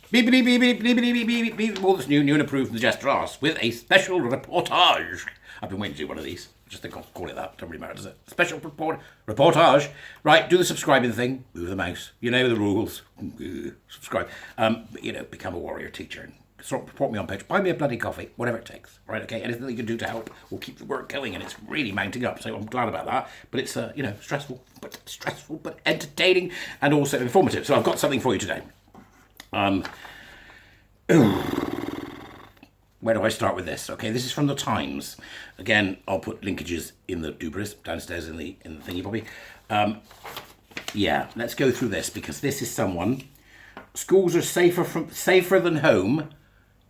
Beep, beep, beep, beep, beep, beep, beep, beep, beep. All this new and approved from the Jesters with a special reportage. I've been waiting to do one of these. I just think I'll call it that. Don't really matter, does it? Special reportage. Right, do the subscribing thing. Move the mouse. You know the rules. Subscribe. Become a warrior teacher and support me on Patreon. Buy me a bloody coffee. Whatever it takes. Right, okay? Anything that you can do to help will keep the work going, and it's really mounting up. So I'm glad about that. But it's stressful, but entertaining and also informative. So I've got something for you today. Where do I start with this? Okay, this is from the Times. Again, I'll put linkages in the Dubris downstairs in the thingy bobby. Let's go through this because this is someone. Schools are safer than home.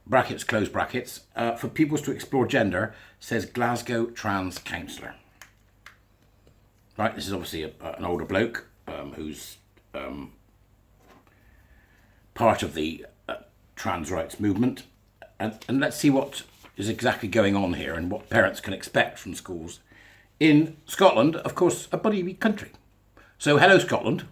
Brackets, close brackets. For pupils to explore gender, says Glasgow trans counsellor. Right, this is obviously an older bloke who's part of the trans rights movement. And let's see what is exactly going on here and what parents can expect from schools in Scotland, of course, a bloody country. So, hello, Scotland.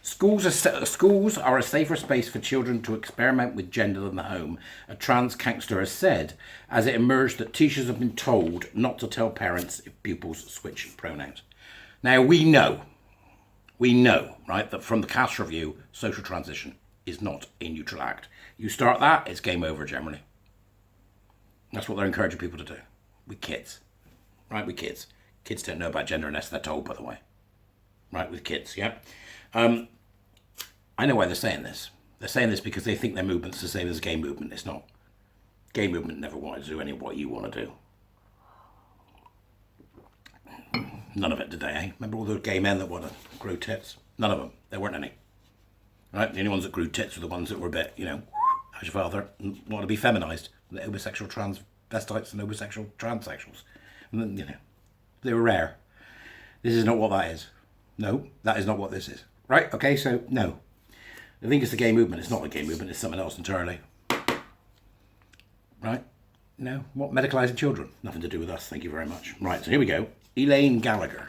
Schools are a safer space for children to experiment with gender than the home, a trans counsellor has said, as it emerged that teachers have been told not to tell parents if pupils switch pronouns. Now, we know, right, that from the Cass Review, social transition is not a neutral act. You start that, it's game over generally. That's what they're encouraging people to do. With kids. Right, with kids. Kids don't know about gender unless they're told, by the way. Right, with kids, yeah? I know why they're saying this. They're saying this because they think their movement's the same as gay movement. It's not. Gay movement never wanted to do any of what you want to do. None of it did they, eh? Remember all those gay men that want to grow tits? None of them. There weren't any. Right, the only ones that grew tits were the ones that were a bit, how's your father, and want to be feminised. The homosexual transvestites and homosexual transsexuals. And then, they were rare. This is not what that is. No, that is not what this is. Right, okay, so, no. I think it's the gay movement. It's not the gay movement, it's something else entirely. Right? No, what? Medicalising children? Nothing to do with us, thank you very much. Right, so here we go. Elaine Gallagher.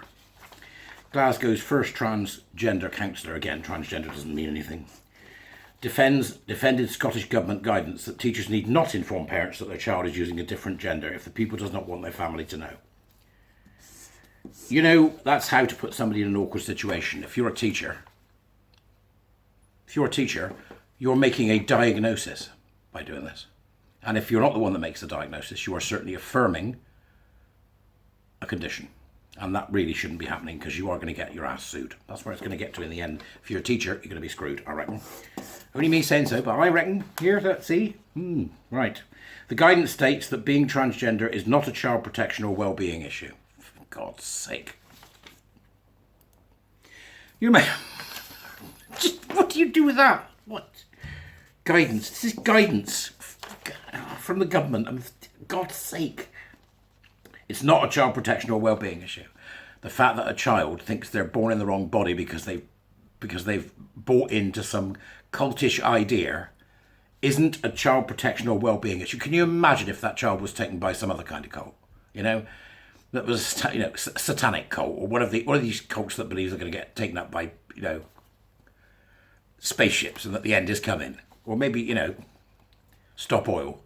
Glasgow's first transgender counsellor, again, transgender doesn't mean anything, defended Scottish Government guidance that teachers need not inform parents that their child is using a different gender if the pupil does not want their family to know. That's how to put somebody in an awkward situation. If you're a teacher, you're making a diagnosis by doing this. And if you're not the one that makes the diagnosis, you are certainly affirming a condition. And that really shouldn't be happening because you are going to get your ass sued. That's where it's going to get to in the end. If you're a teacher, you're going to be screwed, I reckon. Only me saying so, but I reckon. Here, let's see. Right. The guidance states that being transgender is not a child protection or well-being issue. For God's sake. You may... What do you do with that? What? Guidance. This is guidance from the government. For God's sake. It's not a child protection or well-being issue. The fact that a child thinks they're born in the wrong body because they've bought into some cultish idea isn't a child protection or well-being issue. Can you imagine if that child was taken by some other kind of cult? That was satanic cult or one of these cults that believes they're going to get taken up by spaceships and that the end is coming, or maybe stop oil.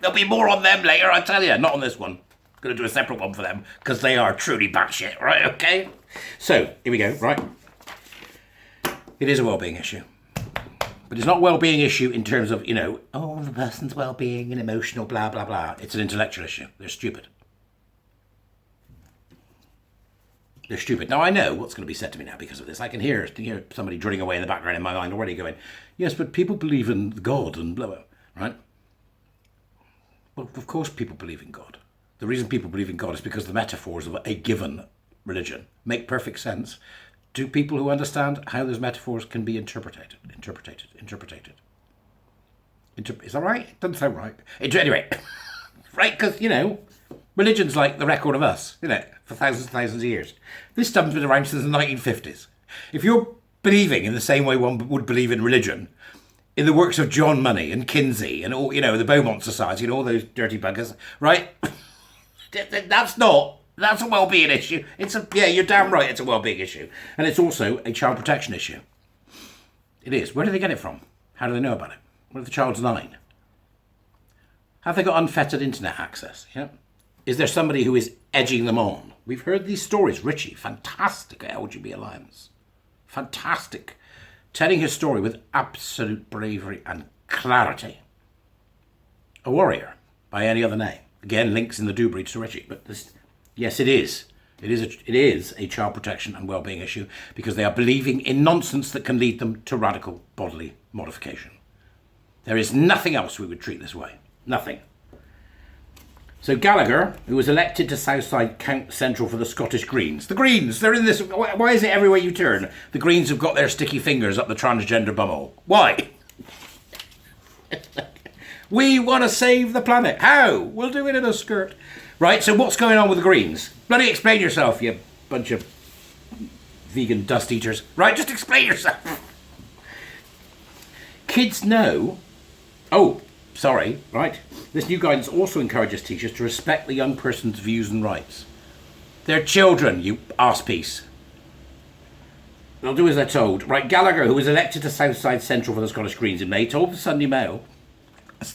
There'll be more on them later, I tell you. Not on this one. Going to do a separate one for them because they are truly batshit, right? Okay. So here we go. Right. It is a well-being issue, but it's not a well-being issue in terms of the person's well-being and emotional blah blah blah. It's an intellectual issue. They're stupid. They're stupid. Now I know what's going to be said to me now because of this. I can hear somebody drilling away in the background in my mind already, going, "Yes, but people believe in God and blah blah." Right. Well, of course people believe in God. The reason people believe in God is because the metaphors of a given religion make perfect sense to people who understand how those metaphors can be interpreted. Is that right? It doesn't sound right. Anyway, right, because, religion's like the record of us, for thousands and thousands of years. This stuff's been around since the 1950s. If you're believing in the same way one would believe in religion, in the works of John Money and Kinsey and all, the Beaumont Society and all those dirty buggers, right? That's not That's a well-being issue. Yeah, you're damn right. It's a well-being issue, and it's also a child protection issue. It is. Where do they get it from? How do they know about it? What if the child's 9? Have they got unfettered internet access? Yeah. Is there somebody who is edging them on? We've heard these stories. Richie, fantastic at LGB Alliance. Fantastic. Telling his story with absolute bravery and clarity. A warrior, by any other name. Again, links in the Dewberry to Richie. But yes, it is. It is a child protection and well-being issue because they are believing in nonsense that can lead them to radical bodily modification. There is nothing else we would treat this way. Nothing. So Gallagher, who was elected to Southside Count Central for the Scottish Greens. The Greens, they're in this. Why is it everywhere you turn, the Greens have got their sticky fingers up the transgender bumhole? Why? We want to save the planet. How? We'll do it in a skirt. Right, so what's going on with the Greens? Bloody explain yourself, you bunch of vegan dust eaters. Right, just explain yourself. Kids know... Oh, sorry, right. This new guidance also encourages teachers to respect the young person's views and rights. They're children, you arsepiece. They'll do as they're told. Right, Gallagher, who was elected to Southside Central for the Scottish Greens in May, told the Sunday Mail,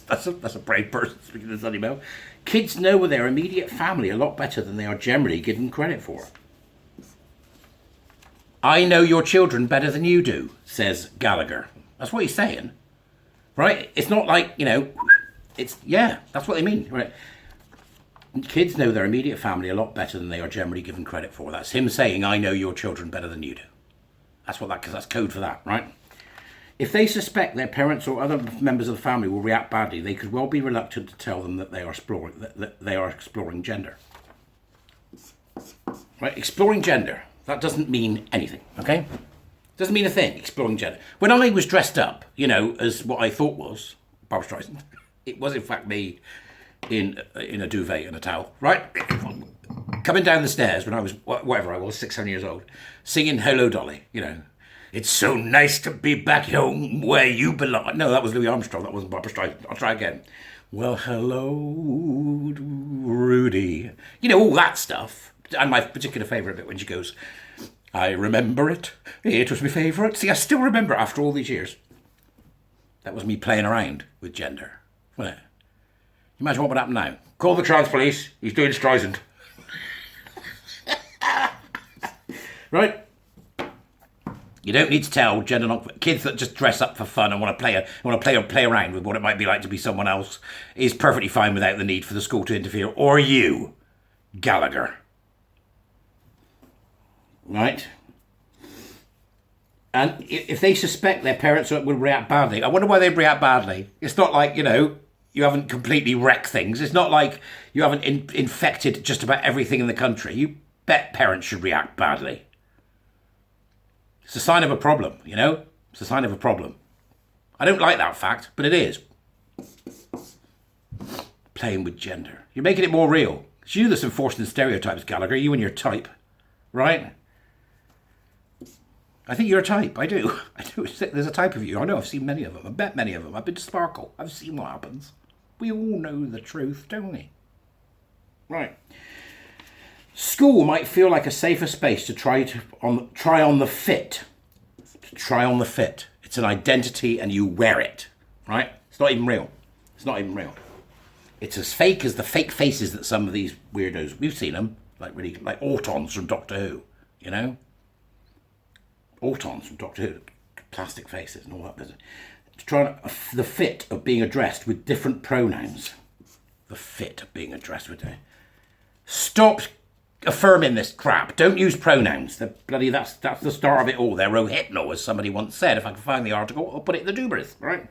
that's a brave person speaking to the Sunday Mail, kids know their immediate family a lot better than they are generally given credit for. I know your children better than you do, says Gallagher. That's what he's saying. Right? It's not like, that's what they mean. Right? Kids know their immediate family a lot better than they are generally given credit for. That's him saying, I know your children better than you do. That's code for that, right? If they suspect their parents or other members of the family will react badly, they could well be reluctant to tell them that they are exploring gender. Right? Exploring gender. That doesn't mean anything, okay? Doesn't mean a thing, exploring gender. When I was dressed up, as what I thought was Barbra Streisand, it was in fact me in a duvet and a towel, right? Coming down the stairs when I was, whatever I was, 6, 7 years old, singing Hello Dolly, It's so nice to be back home where you belong. No, that was Louis Armstrong, that wasn't Barbra Streisand. I'll try again. Well, hello, Rudy. All that stuff. And my particular favourite bit when she goes... I remember it. It was my favourite. See, I still remember it after all these years. That was me playing around with gender. Well, imagine what would happen now. Call the trans police. He's doing Streisand. Right? You don't need to tell gender kids that just dress up for fun and want to play around with what it might be like to be someone else is perfectly fine without the need for the school to interfere. Or you, Gallagher. Right? And if they suspect their parents will react badly, I wonder why they'd react badly. It's not like, you haven't completely wrecked things. It's not like you haven't infected just about everything in the country. You bet parents should react badly. It's a sign of a problem, It's a sign of a problem. I don't like that fact, but it is. Playing with gender. You're making it more real. It's you that's enforcing the stereotypes, Gallagher. You and your type. Right? I think you're a type. I do. There's a type of you. I know. I've seen many of them. I've met many of them. I've been to Sparkle. I've seen what happens. We all know the truth, don't we? Right. School might feel like a safer space to try on the fit. To try on the fit. It's an identity and you wear it. Right? It's not even real. It's not even real. It's as fake as the fake faces that some of these weirdos, we've seen them, like Autons from Doctor Who, Autons from Doctor Who, plastic faces and all that business. To try the fit of being addressed with different pronouns. The fit of being addressed with... Stop affirming this crap. Don't use pronouns. That's the start of it all. They're rohypnol, as somebody once said. If I can find the article, I'll put it in the Dewberries, right?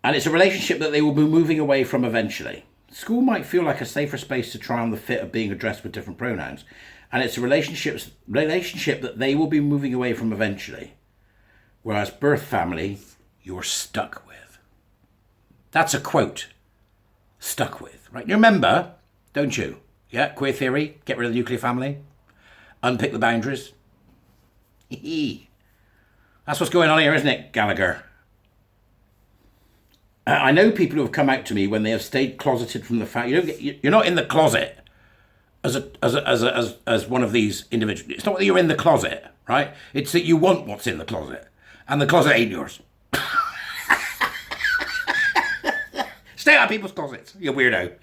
And it's a relationship that they will be moving away from eventually. School might feel like a safer space to try on the fit of being addressed with different pronouns. And it's a relationship that they will be moving away from eventually. Whereas birth family, you're stuck with. That's a quote. Stuck with, right? You remember, don't you? Yeah, queer theory, get rid of the nuclear family, unpick the boundaries. That's what's going on here, isn't it, Gallagher? I know people who have come out to me when they have stayed closeted from the family. You're not in the closet. as one of these individuals. It's not that you're in the closet, right? It's that you want what's in the closet, and the closet ain't yours. Stay out of people's closets, you weirdo.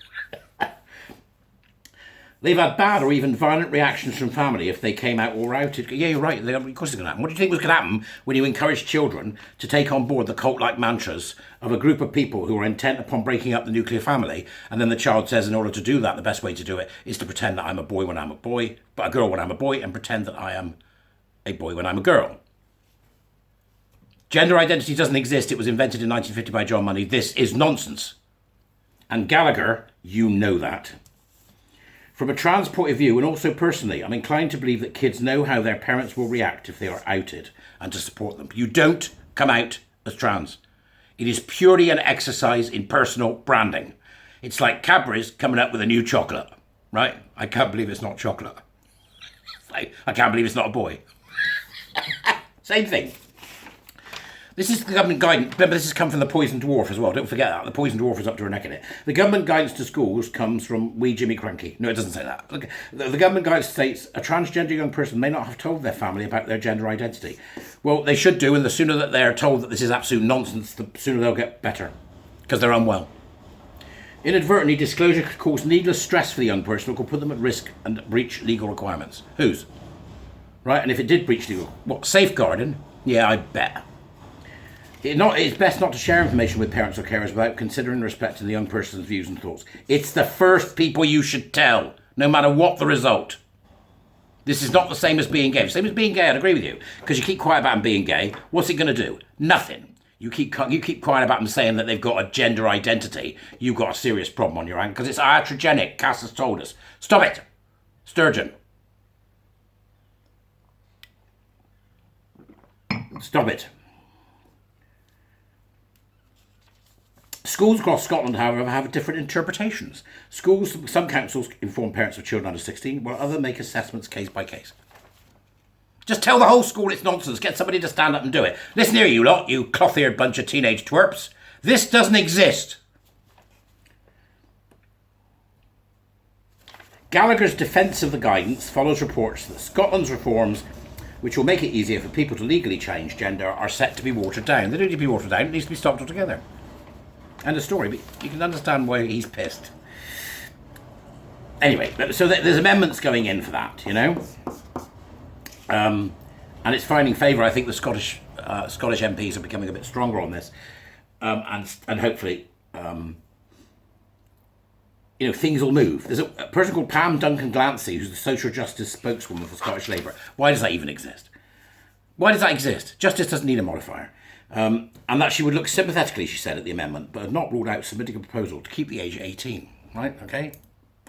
They've had bad or even violent reactions from family if they came out or outed. Yeah, you're right. Of course it's going to happen. What do you think was going to happen when you encourage children to take on board the cult-like mantras of a group of people who are intent upon breaking up the nuclear family, and then the child says, in order to do that, the best way to do it is to pretend that I'm a boy when I'm a boy, but a girl when I'm a boy, and pretend that I am a boy when I'm a girl. Gender identity doesn't exist. It was invented in 1950 by John Money. This is nonsense. And Gallagher, you know that. From a trans point of view, and also personally, I'm inclined to believe that kids know how their parents will react if they are outed, and to support them. You don't come out as trans. It is purely an exercise in personal branding. It's like Cadbury's coming up with a new chocolate, right? I can't believe it's not chocolate. I can't believe it's not a boy. Same thing. This is the government guidance. Remember, this has come from the Poison Dwarf as well. Don't forget that. The Poison Dwarf is up to her neck in it. The government guidance to schools comes from Wee Jimmy Cranky. No, it doesn't say that. Look, the government guidance states a transgender young person may not have told their family about their gender identity. Well, they should do, and the sooner that they're told that this is absolute nonsense, the sooner they'll get better, because they're unwell. Inadvertently, disclosure could cause needless stress for the young person or could put them at risk and breach legal requirements. Whose? Right, and if it did breach legal, what, safeguarding? Yeah, I bet. It's best not to share information with parents or carers without considering and respecting the young person's views and thoughts. It's the first people you should tell, no matter what the result. This is not the same as being gay. Same as being gay, I'd agree with you. Because you keep quiet about them being gay, what's it going to do? Nothing. You keep quiet about them saying that they've got a gender identity. You've got a serious problem on your hands because it's iatrogenic. Cass has told us. Stop it. Sturgeon. Stop it. Schools across Scotland, however, have different interpretations. Some councils inform parents of children under 16, while others make assessments case by case. Just tell the whole school it's nonsense. Get somebody to stand up and do it. Listen here, you lot, you cloth-eared bunch of teenage twerps. This doesn't exist. Gallagher's defence of the guidance follows reports that Scotland's reforms, which will make it easier for people to legally change gender, are set to be watered down. They don't need to be watered down. It needs to be stopped altogether. End of story, but you can understand why he's pissed. Anyway, so there's amendments going in for that, you know? And it's finding favour. I think the Scottish MPs are becoming a bit stronger on this. And hopefully, things will move. There's a person called Pam Duncan-Glancy, who's the social justice spokeswoman for Scottish Labour. Why does that even exist? Why does that exist? Justice doesn't need a modifier. And that she would look sympathetically, she said, at the amendment, but had not ruled out submitting a proposal to keep the age at 18. Right? Okay?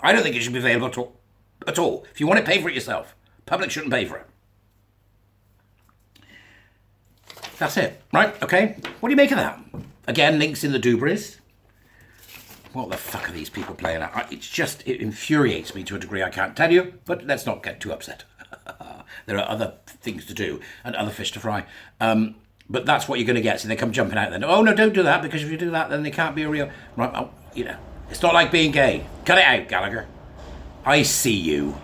I don't think it should be available at all. If you want it, pay for it yourself. Public shouldn't pay for it. That's it. Right? Okay? What do you make of that? Again, links in the Dubris. What the fuck are these people playing at? It infuriates me to a degree I can't tell you, but let's not get too upset. There are other things to do and other fish to fry. But that's what you're going to get. So they come jumping out then. Oh, no, don't do that, because if you do that, then they can't be a real... Right, it's not like being gay. Cut it out, Gallagher. I see you.